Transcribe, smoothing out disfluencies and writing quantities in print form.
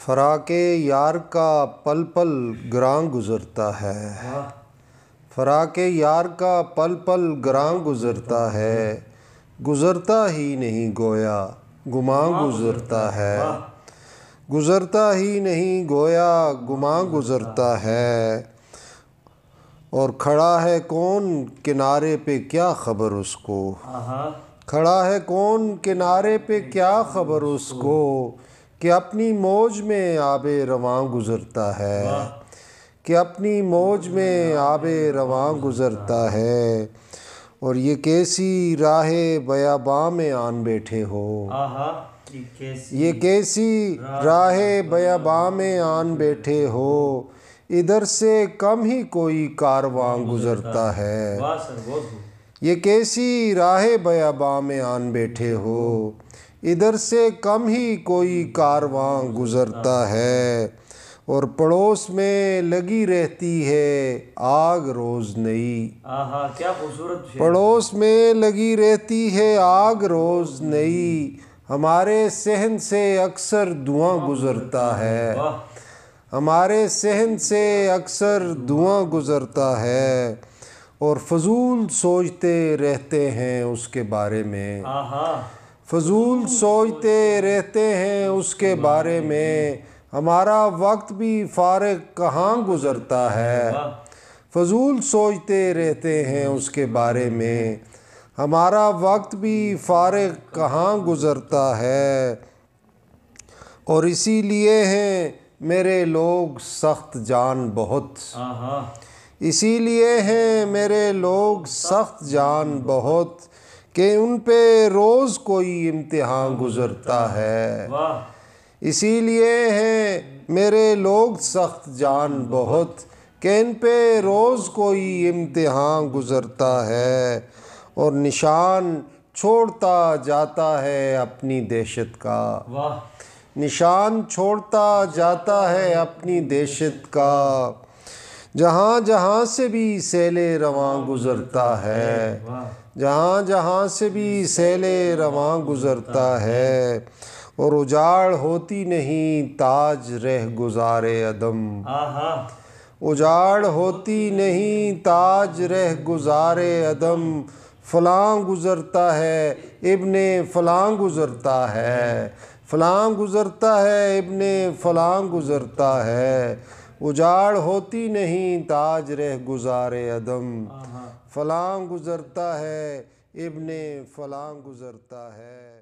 فراق یار کا پل پل گراں گزرتا ہے، فراق یار کا پل پل گراں گزرتا ہے، گزرتا ہی نہیں گویا گماں گزرتا ہے، گزرتا ہی نہیں گویا گماں گزرتا ہے۔ اور کھڑا ہے کون کنارے پہ کیا خبر اس کو، کھڑا ہے کون کنارے پہ کیا خبر اس کو، کہ اپنی موج میں آب رواں گزرتا ہے، کہ اپنی موج میں آب رواں گزرتا ہے۔ اور یہ کیسی راہ بیاباں میں آن بیٹھے ہو، یہ کیسی راہ بیاباں میں آن بیٹھے ہو، ادھر سے کم ہی کوئی کارواں گزرتا ہے، یہ کیسی راہ بیاباں میں آن بیٹھے ہو، ادھر سے کم ہی کوئی کارواں گزرتا ہے۔ اور پڑوس میں لگی رہتی ہے آگ روز نئی، کیا خوبصورت پڑوس میں لگی رہتی ہے آگ روز نئی، ہمارے صحن سے اکثر دھواں گزرتا ہے، ہمارے صحن سے اکثر دھواں گزرتا ہے۔ اور فضول سوچتے رہتے ہیں اس کے بارے میں، فضول سوچتے رہتے ہیں اس کے بارے میں، ہمارا وقت بھی فارغ کہاں گزرتا ہے، فضول سوچتے رہتے ہیں اس کے بارے میں، ہمارا وقت بھی فارغ کہاں گزرتا ہے۔ اور اسی لیے ہیں میرے لوگ سخت جان بہت، اسی لیے ہیں میرے لوگ سخت جان بہت، کہ ان پہ روز کوئی امتحان گزرتا ہے، اسی لیے ہیں میرے لوگ سخت جان بہت، کہ ان پہ روز کوئی امتحان گزرتا ہے۔ اور نشان چھوڑتا جاتا ہے اپنی دہشت کا، نشان چھوڑتا جاتا ہے اپنی دہشت کا، جہاں جہاں سے بھی سیل رواں گزرتا ہے، جہاں جہاں سے بھی سیل رواں گزرتا ہے۔ اور اجاڑ ہوتی نہیں تاج رہ گزار عدم، اجاڑ ہوتی نہیں تاج رہ گزار عدم، فلاں گزرتا ہے ابن فلاں گزرتا ہے، فلاں گزرتا ہے ابن فلاں گزرتا ہے، اجاڑ ہوتی نہیں تاج رہ گزار عدم، فلاں گزرتا ہے ابن فلاں گزرتا ہے۔